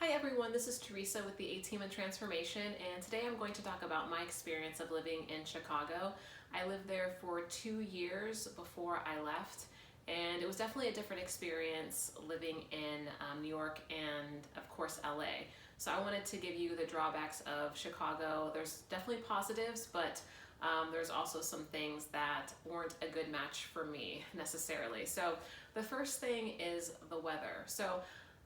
Hi everyone, this is Teresa with the A-Team and Transformation, and today I'm going to talk about my experience of living in Chicago. I lived there for 2 years before I left, and it was definitely a different experience living in New York and of course LA. So I wanted to give you the drawbacks of Chicago. There's definitely positives, but there's also some things that weren't a good match for me necessarily. So the first thing is the weather. So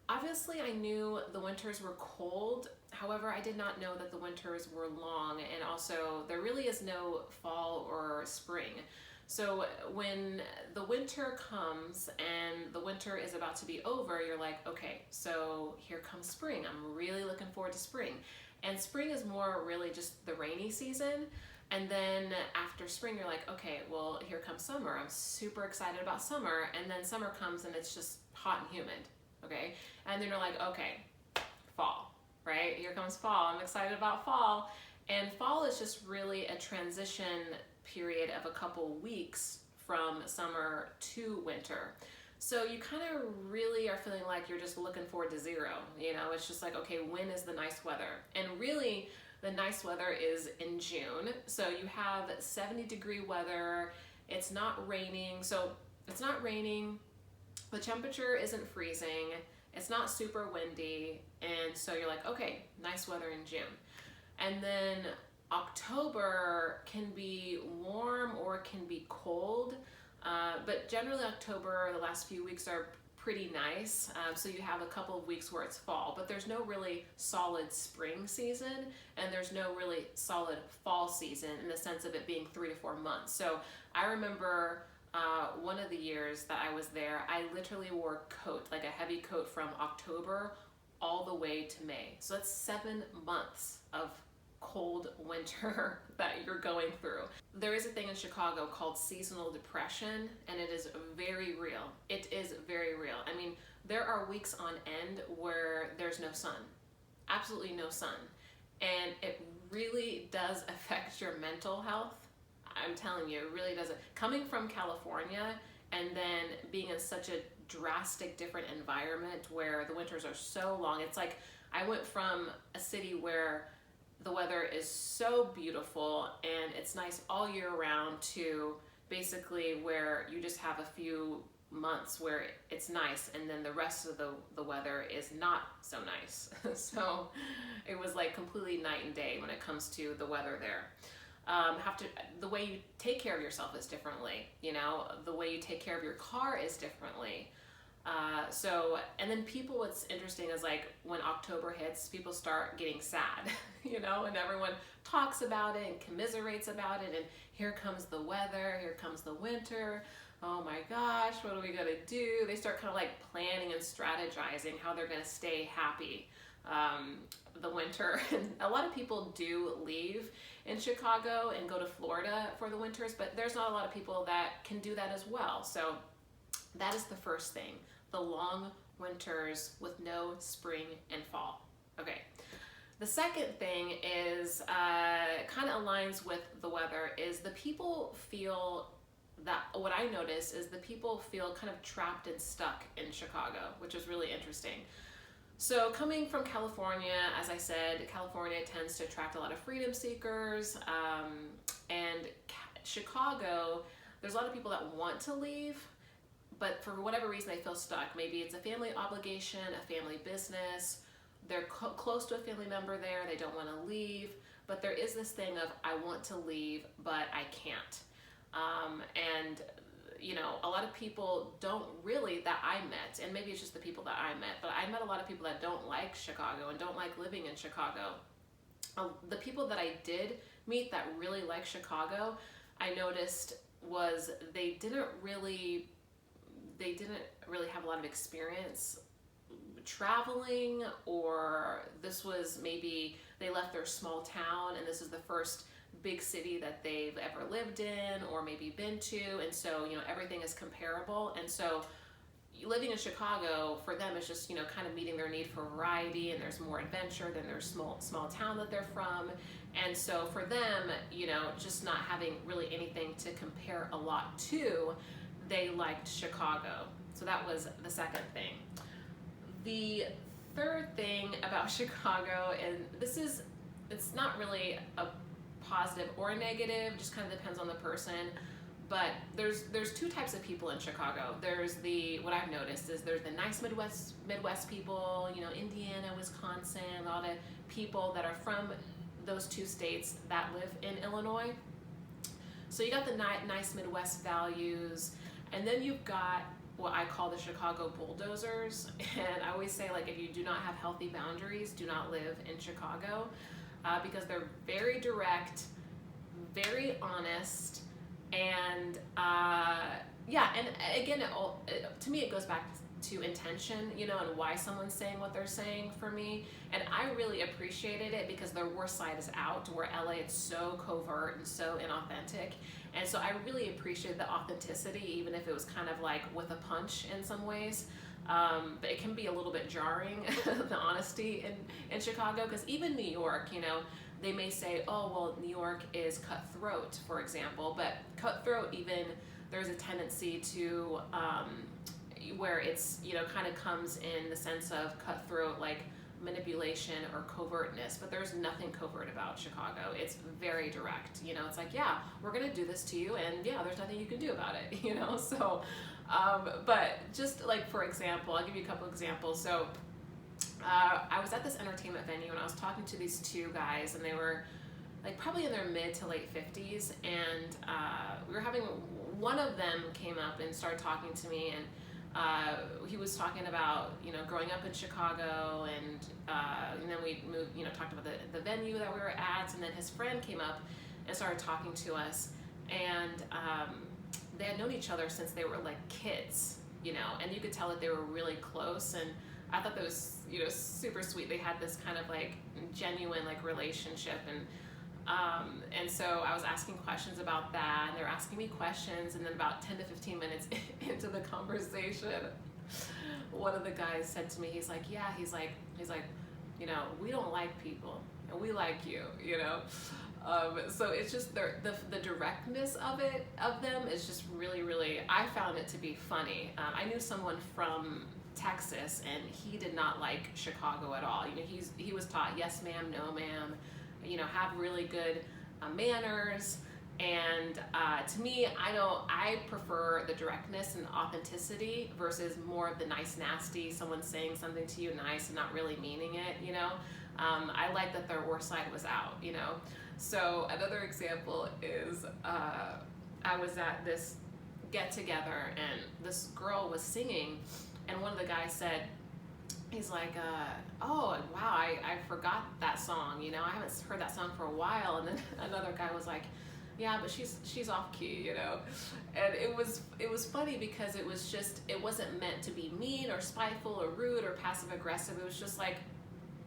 obviously I knew the winters were cold, however I did not know that the winters were long, and also there really is no fall or spring. So when the winter comes and the winter is about to be over, you're like, okay, so here comes spring. I'm really looking forward to spring. And spring is more really just the rainy season. And then after spring, you're like, okay, well, here comes summer. I'm super excited about summer. And then summer comes and it's just hot and humid. Okay, and then you're like, okay, fall, right? Here comes fall. I'm excited about fall. And fall is just really a transition period of a couple weeks from summer to winter. So you kind of really are feeling like you're just looking forward to zero. You know, it's just like, okay, when is the nice weather? And really, the nice weather is in June. So you have 70-degree weather. It's not raining. So it's not raining. The temperature isn't freezing, it's not super windy, and so you're like, okay, nice weather in June. And then October can be warm or it can be cold, but generally October, the last few weeks are pretty nice, so you have a couple of weeks where it's fall, but there's no really solid spring season, and there's no really solid fall season in the sense of it being 3 to 4 months. So I remember one of the years that I was there, I literally wore a coat, like a heavy coat from October all the way to May. So that's 7 months of cold winter that you're going through. There is a thing in Chicago called seasonal depression, and it is very real. It is very real. I mean, there are weeks on end where there's no sun, absolutely no sun. And it really does affect your mental health. I'm telling you, it really doesn't. Coming from California and then being in such a drastic different environment where the winters are so long, it's like I went from a city where the weather is so beautiful and it's nice all year round to basically where you just have a few months where it's nice and then the rest of the weather is not so nice. So it was like completely night and day when it comes to the weather there. The way you take care of yourself is differently, you know, the way you take care of your car is differently. And then people, what's interesting is like when October hits, people start getting sad, you know, and everyone talks about it and commiserates about it. And here comes the weather, here comes the winter. Oh my gosh, what are we gonna do? They start kind of like planning and strategizing how they're gonna stay happy the winter. And a lot of people do leave in Chicago and go to Florida for the winters, but there's not a lot of people that can do that as well. So that is the first thing, the long winters with no spring and fall. Okay. The second thing is kind of aligns with the weather is the people feel that, what I notice is the people feel kind of trapped and stuck in Chicago, which is really interesting. So coming from California, as I said, California tends to attract a lot of freedom seekers, and Chicago, there's a lot of people that want to leave, but for whatever reason they feel stuck. Maybe it's a family obligation, a family business, they're close to a family member there, they don't want to leave, but there is this thing of I want to leave, but I can't. And you know, a lot of people don't really, that I met, and maybe it's just the people that I met, but I met a lot of people that don't like Chicago and don't like living in Chicago. The people that I did meet that really like Chicago, I noticed was they didn't really have a lot of experience traveling, or this was maybe they left their small town and this is the first big city that they've ever lived in or maybe been to, and so you know everything is comparable, and so living in Chicago for them is just, you know, kind of meeting their need for variety, and there's more adventure than their small town that they're from, and so for them, you know, just not having really anything to compare a lot to, they liked Chicago. So that was the second thing. The third thing about Chicago, and it's not really a positive or negative, just kind of depends on the person. But there's two types of people in Chicago. There's what I've noticed is there's the nice Midwest people, you know, Indiana, Wisconsin, a lot of people that are from those two states that live in Illinois. So you got the nice Midwest values, and then you've got what I call the Chicago bulldozers. And I always say, like, if you do not have healthy boundaries, do not live in Chicago, because they're very direct, very honest, and yeah, and again, to me, it goes back to intention, you know, and why someone's saying what they're saying for me. And I really appreciated it because their worst side is out, where LA, it's so covert and so inauthentic. And so I really appreciated the authenticity, even if it was kind of like with a punch in some ways. But it can be a little bit jarring, the honesty in Chicago, because even New York, you know, they may say, oh, well, New York is cutthroat, for example, but cutthroat, even there's a tendency to, where it's, you know, kind of comes in the sense of cutthroat, like manipulation or covertness, but there's nothing covert about Chicago. It's very direct, you know, it's like, yeah, we're gonna do this to you, and yeah, there's nothing you can do about it, you know, so, but just like, for example, I'll give you a couple examples. So, I was at this entertainment venue and I was talking to these two guys, and they were like probably in their mid to late 50s, and we were having, one of them came up and started talking to me, and he was talking about, you know, growing up in Chicago, and then we moved, you know, talked about the venue that we were at, and then his friend came up and started talking to us, and they had known each other since they were like kids, you know, and you could tell that they were really close, and I thought that was, you know, super sweet. They had this kind of like genuine like relationship, and so I was asking questions about that, and they were asking me questions, and then about 10 to 15 minutes into the conversation, one of the guys said to me, he's like, yeah, he's like, you know, we don't like people, and we like you, you know. So it's just the directness of them is just really, really, I found it to be funny. I knew someone from Texas, and he did not like Chicago at all. You know, he was taught yes ma'am, no ma'am, you know, have really good manners. And to me, I prefer the directness and authenticity versus more of the nice nasty, someone saying something to you nice and not really meaning it, you know. I like that their worst side was out, you know. So another example is I was at this get together, and this girl was singing, and one of the guys said, he's like, oh, wow, I forgot that song, you know, I haven't heard that song for a while. And then another guy was like, yeah, but she's off key, you know. And it was funny because it wasn't meant to be mean or spiteful or rude or passive aggressive. It was just like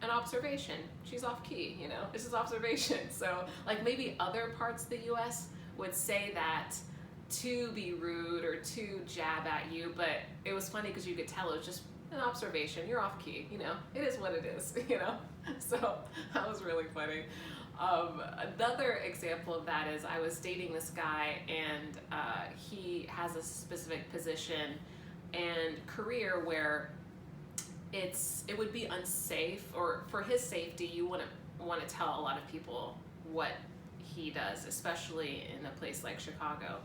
an observation. She's off key, you know, this is observation. So like maybe other parts of the US would say that to be rude or to jab at you, but it was funny because you could tell it was just an observation. You're off key, you know, it is what it is, you know. So that was really funny. Another example of that is I was dating this guy, and he has a specific position and career where it would be unsafe, or for his safety, you wouldn't want to tell a lot of people what he does, especially in a place like Chicago.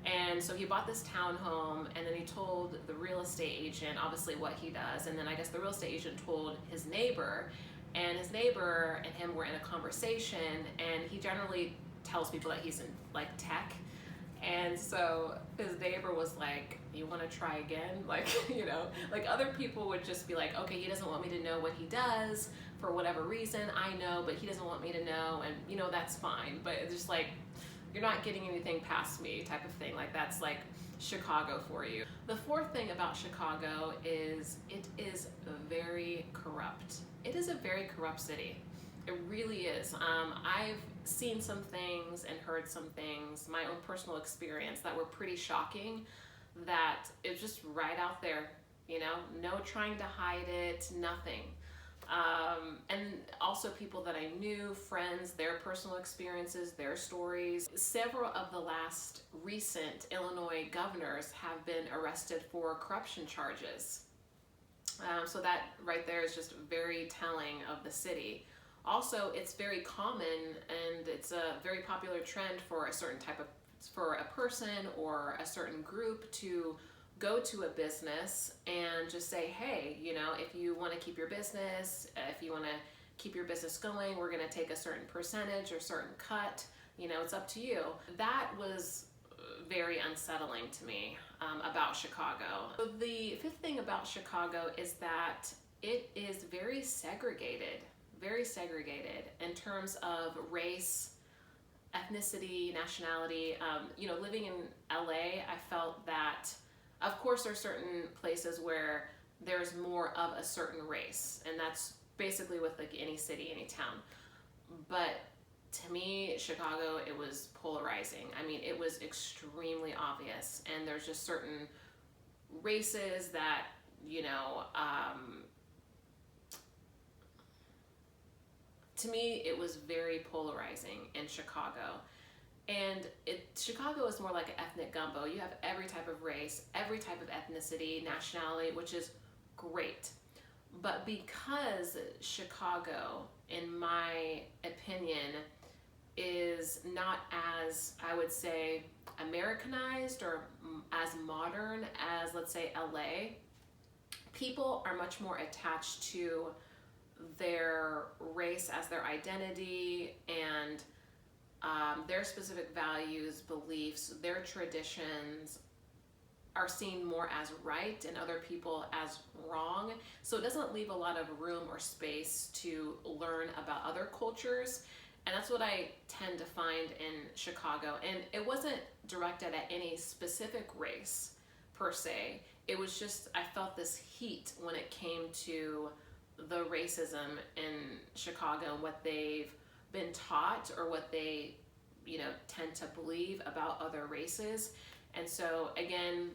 And so he bought this townhome, and then he told the real estate agent obviously what he does, and then I guess the real estate agent told his neighbor, and his neighbor and him were in a conversation, and he generally tells people that he's in like tech. And so his neighbor was like, you want to try again? Like, you know, like other people would just be like, okay, he doesn't want me to know what he does for whatever reason. I know, but he doesn't want me to know, and you know, that's fine. But it's just like, you're not getting anything past me type of thing. Like that's like Chicago for you. The fourth thing about Chicago is it is very corrupt. It is a very corrupt city. It really is. I've seen some things and heard some things, my own personal experience, that were pretty shocking, that it's just right out there, you know, no trying to hide it, nothing. And also people that I knew, friends, their personal experiences, their stories. Several of the last recent Illinois governors have been arrested for corruption charges. So that right there is just very telling of the city. Also, it's very common and it's a very popular trend for a certain type of, for a person or a certain group to go to a business and just say, hey, you know, if you want to keep your business, if you want to keep your business going, we're going to take a certain percentage or certain cut, you know, it's up to you. That was very unsettling to me about Chicago. So the fifth thing about Chicago is that it is very segregated in terms of race, ethnicity, nationality. You know, living in LA, I felt that, of course, there are certain places where there's more of a certain race, and that's basically with like any city, any town. But to me, Chicago, it was polarizing. I mean, it was extremely obvious, and there's just certain races that, you know, to me, it was very polarizing in Chicago. And Chicago is more like an ethnic gumbo. You have every type of race, every type of ethnicity, nationality, which is great. But because Chicago, in my opinion, is not as, I would say, Americanized or as modern as, let's say, LA, people are much more attached to their race as their identity and their specific values, beliefs, their traditions are seen more as right and other people as wrong. So it doesn't leave a lot of room or space to learn about other cultures. And that's what I tend to find in Chicago. And it wasn't directed at any specific race per se. It was just, I felt this heat when it came to the racism in Chicago and what they've been taught or what they, you know, tend to believe about other races. And so again,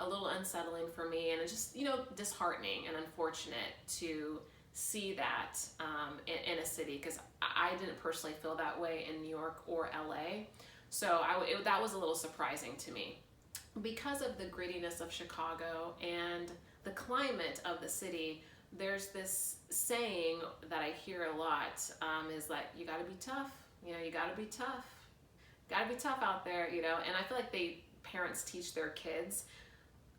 a little unsettling for me, and it's just, you know, disheartening and unfortunate to see that in a city, because I didn't personally feel that way in New York or LA. So that was a little surprising to me. Because of the grittiness of Chicago and the climate of the city, there's this saying that I hear a lot, is like, you gotta be tough, you know, you gotta be tough. Gotta be tough out there, you know, and I feel like parents teach their kids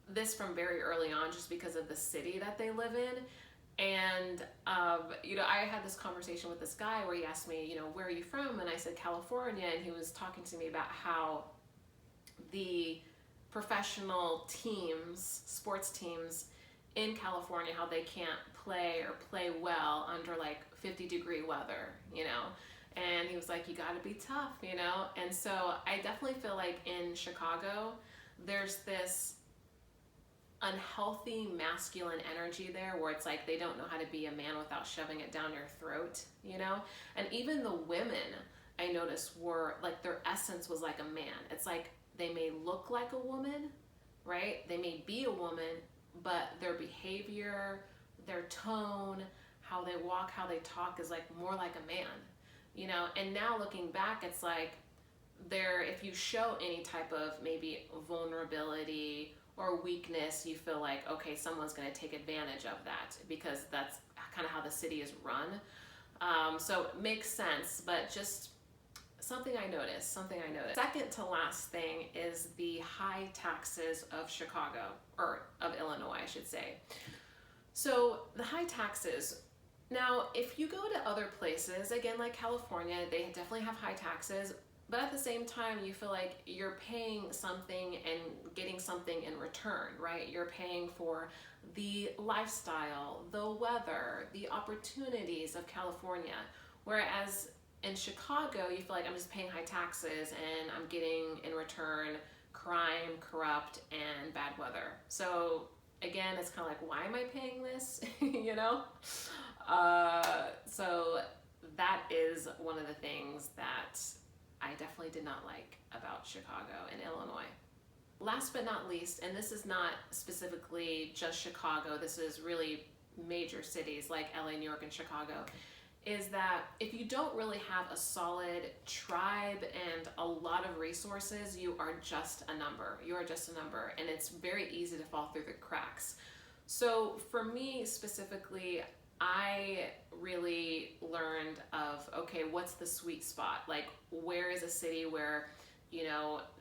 this from very early on just because of the city that they live in. And, you know, I had this conversation with this guy where he asked me, you know, where are you from? And I said, California. And he was talking to me about how the professional teams, sports teams in California, how they can't play or play well under like 50-degree weather, you know? And he was like, you gotta be tough, you know? And so I definitely feel like in Chicago, there's this unhealthy masculine energy there where it's like they don't know how to be a man without shoving it down your throat, you know? And even the women, I noticed, were like, their essence was like a man. It's like they may look like a woman, right? They may be a woman, but their behavior, their tone, how they walk, how they talk is like more like a man, you know? And now looking back, it's like if you show any type of maybe vulnerability or weakness, you feel like, okay, someone's going to take advantage of that, because that's kind of how the city is run. So it makes sense, but just something I noticed. Second to last thing is the high taxes of Chicago, or of Illinois, I should say. So the high taxes. Now, if you go to other places, again, like California, they definitely have high taxes, but at the same time, you feel like you're paying something and getting something in return, right? You're paying for the lifestyle, the weather, the opportunities of California. Whereas in Chicago, you feel like I'm just paying high taxes and I'm getting in return crime, corrupt, and bad weather. So again, it's kind of like, why am I paying this? You know? So that is one of the things that I definitely did not like about Chicago and Illinois. Last but not least, and this is not specifically just Chicago, this is really major cities like LA, New York, and Chicago, is that if you don't really have a solid tribe and a lot of resources, you are just a number. You are just a number, and it's very easy to fall through the cracks. So for me specifically, I really learned of, okay, what's the sweet spot? Like, where is a city where,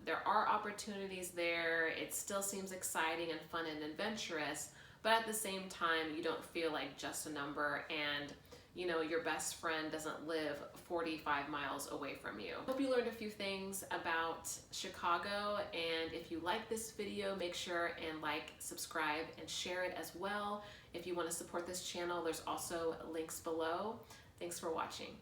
there are opportunities there, it still seems exciting and fun and adventurous, but at the same time, you don't feel like just a number, and your best friend doesn't live 45 miles away from you. Hope you learned a few things about Chicago, and if you like this video, make sure and like, subscribe, and share it as well. If you want to support this channel, there's also links below. Thanks for watching.